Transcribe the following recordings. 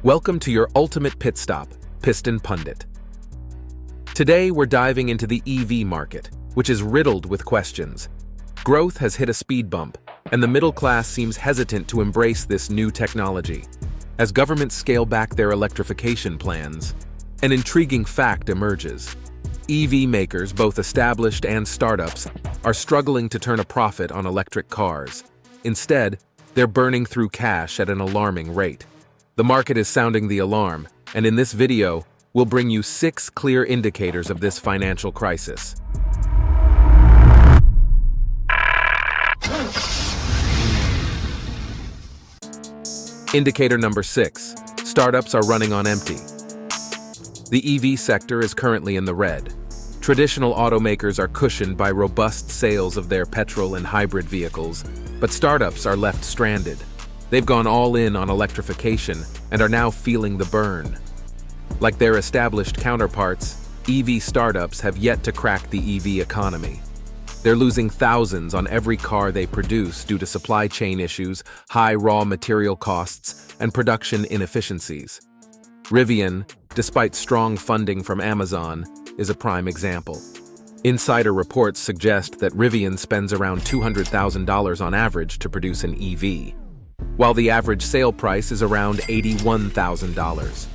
Welcome to your ultimate pit stop, Piston Pundit. Today we're diving into the EV market, which is riddled with questions. Growth has hit a speed bump, and the middle class seems hesitant to embrace this new technology. As governments scale back their electrification plans, an intriguing fact emerges. EV makers, both established and startups, are struggling to turn a profit on electric cars. Instead, they're burning through cash at an alarming rate. The market is sounding the alarm, and in this video, we'll bring you 6 clear indicators of this financial crisis. Indicator number 6. Startups are running on empty. The EV sector is currently in the red. Traditional automakers are cushioned by robust sales of their petrol and hybrid vehicles, but startups are left stranded. They've gone all in on electrification and are now feeling the burn. Like their established counterparts, EV startups have yet to crack the EV economy. They're losing thousands on every car they produce due to supply chain issues, high raw material costs, and production inefficiencies. Rivian, despite strong funding from Amazon, is a prime example. Insider reports suggest that Rivian spends around $200,000 on average to produce an EV, while the average sale price is around $81,000.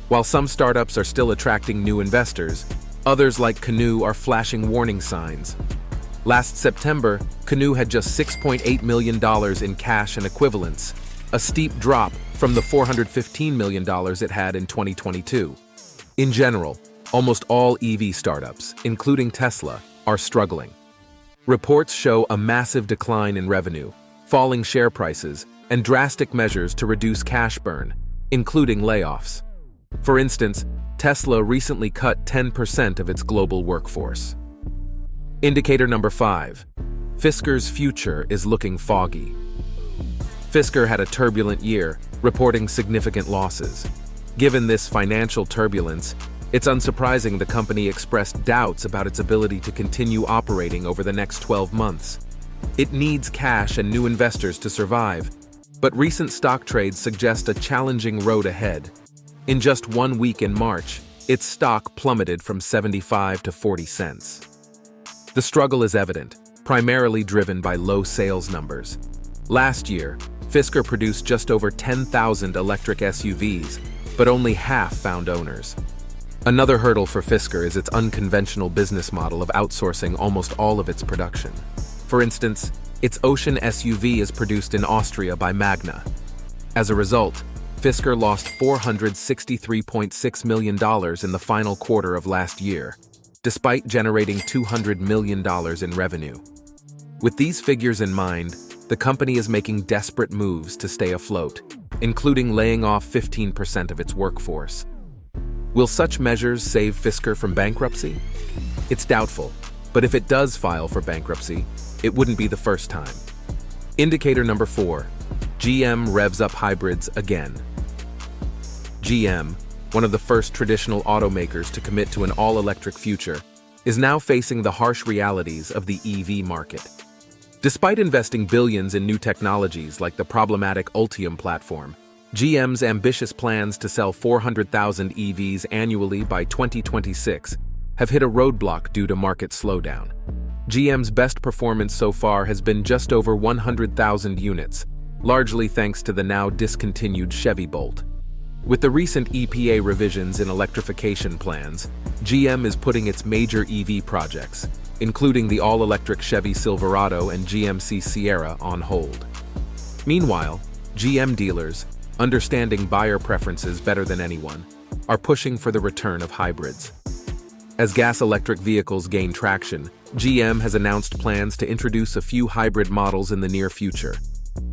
While some startups are still attracting new investors, others like Canoo are flashing warning signs. Last September, Canoo had just $6.8 million in cash and equivalents, a steep drop from the $415 million it had in 2022. In general, almost all EV startups, including Tesla, are struggling. Reports show a massive decline in revenue, falling share prices, and drastic measures to reduce cash burn, including layoffs. For instance, Tesla recently cut 10% of its global workforce. Indicator number 5. Fisker's future is looking foggy. Fisker had a turbulent year, reporting significant losses. Given this financial turbulence, it's unsurprising the company expressed doubts about its ability to continue operating over the next 12 months. It needs cash and new investors to survive, but recent stock trades suggest a challenging road ahead. In just 1 week in March, its stock plummeted from 75 to 40 cents. The struggle is evident, primarily driven by low sales numbers. Last year, Fisker produced just over 10,000 electric SUVs, but only half found owners. Another hurdle for Fisker is its unconventional business model of outsourcing almost all of its production. For instance, its Ocean SUV is produced in Austria by Magna. As a result, Fisker lost $463.6 million in the final quarter of last year, despite generating $200 million in revenue. With these figures in mind, the company is making desperate moves to stay afloat, including laying off 15% of its workforce. Will such measures save Fisker from bankruptcy? It's doubtful, but if it does file for bankruptcy, it wouldn't be the first time. Indicator number 4. GM revs up hybrids again. GM, one of the first traditional automakers to commit to an all-electric future, is now facing the harsh realities of the EV market. Despite investing billions in new technologies like the problematic Ultium platform, GM's ambitious plans to sell 400,000 EVs annually by 2026 have hit a roadblock due to market slowdown. GM's best performance so far has been just over 100,000 units, largely thanks to the now discontinued Chevy Bolt. With the recent EPA revisions in electrification plans, GM is putting its major EV projects, including the all-electric Chevy Silverado and GMC Sierra, on hold. Meanwhile, GM dealers, understanding buyer preferences better than anyone, are pushing for the return of hybrids. As gas-electric vehicles gain traction, GM has announced plans to introduce a few hybrid models in the near future.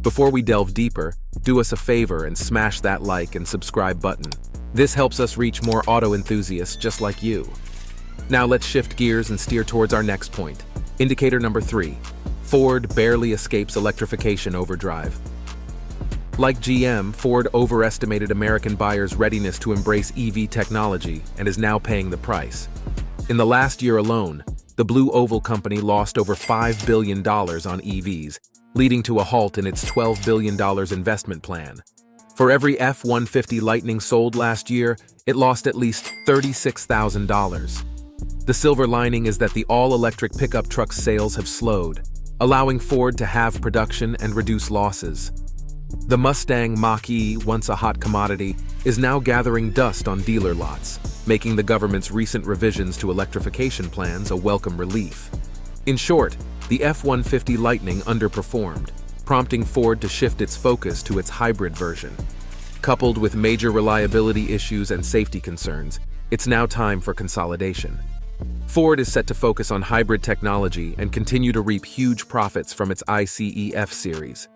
Before we delve deeper, do us a favor and smash that like and subscribe button. This helps us reach more auto enthusiasts just like you. Now let's shift gears and steer towards our next point. Indicator number 3. Ford barely escapes electrification overdrive. Like GM, Ford overestimated American buyers' readiness to embrace EV technology and is now paying the price. In the last year alone, the Blue Oval Company lost over $5 billion on EVs, leading to a halt in its $12 billion investment plan. For every F-150 Lightning sold last year, it lost at least $36,000. The silver lining is that the all-electric pickup truck sales have slowed, allowing Ford to halve production and reduce losses. The Mustang Mach-E, once a hot commodity, is now gathering dust on dealer lots, making the government's recent revisions to electrification plans a welcome relief. In short, the F-150 Lightning underperformed, prompting Ford to shift its focus to its hybrid version. Coupled with major reliability issues and safety concerns, it's now time for consolidation. Ford is set to focus on hybrid technology and continue to reap huge profits from its ICE F-Series.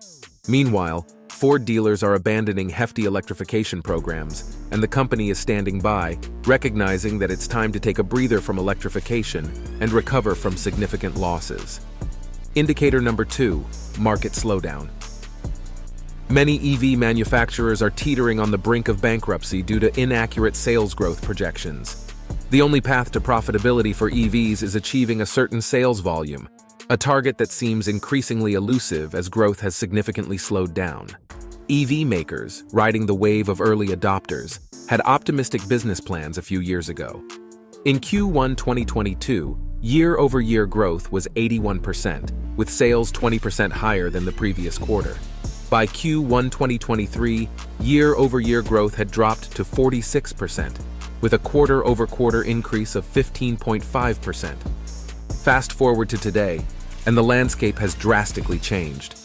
Meanwhile, Ford dealers are abandoning hefty electrification programs, and the company is standing by, recognizing that it's time to take a breather from electrification and recover from significant losses. Indicator number 2, market slowdown. Many EV manufacturers are teetering on the brink of bankruptcy due to inaccurate sales growth projections. The only path to profitability for EVs is achieving a certain sales volume, a target that seems increasingly elusive as growth has significantly slowed down. EV makers, riding the wave of early adopters, had optimistic business plans a few years ago. In Q1 2022, year-over-year growth was 81%, with sales 20% higher than the previous quarter. By Q1 2023, year-over-year growth had dropped to 46%, with a quarter-over-quarter increase of 15.5%. Fast forward to today, and the landscape has drastically changed.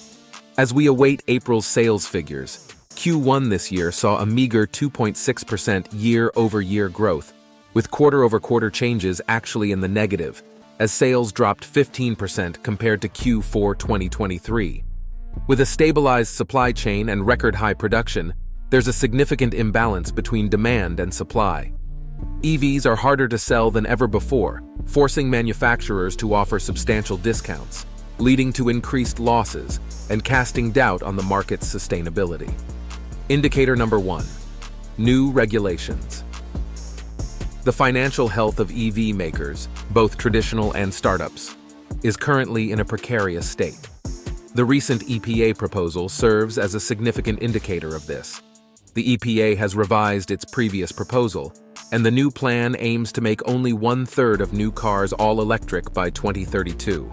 As we await April's sales figures, Q1 this year saw a meager 2.6% year-over-year growth, with quarter-over-quarter changes actually in the negative, as sales dropped 15% compared to Q4 2023. With a stabilized supply chain and record-high production, there's a significant imbalance between demand and supply. EVs are harder to sell than ever before, forcing manufacturers to offer substantial discounts, leading to increased losses and casting doubt on the market's sustainability. Indicator number 1, new regulations. The financial health of EV makers, both traditional and startups, is currently in a precarious state. The recent EPA proposal serves as a significant indicator of this. The EPA has revised its previous proposal, and the new plan aims to make only 1/3 of new cars all-electric by 2032.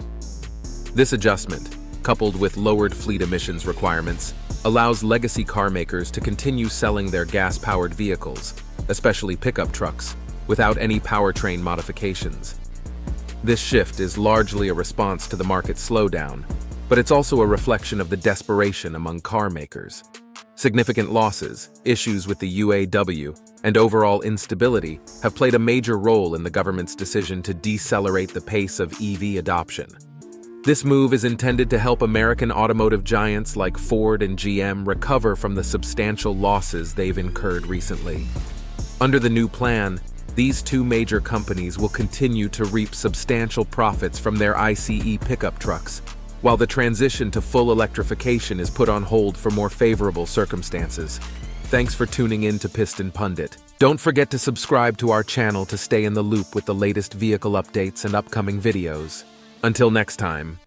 This adjustment, coupled with lowered fleet emissions requirements, allows legacy car makers to continue selling their gas-powered vehicles, especially pickup trucks, without any powertrain modifications. This shift is largely a response to the market slowdown, but it's also a reflection of the desperation among car makers. Significant losses, issues with the UAW, and overall instability have played a major role in the government's decision to decelerate the pace of EV adoption. This move is intended to help American automotive giants like Ford and GM recover from the substantial losses they've incurred recently. Under the new plan, these two major companies will continue to reap substantial profits from their ICE pickup trucks, while the transition to full electrification is put on hold for more favorable circumstances. Thanks for tuning in to Piston Pundit. Don't forget to subscribe to our channel to stay in the loop with the latest vehicle updates and upcoming videos. Until next time.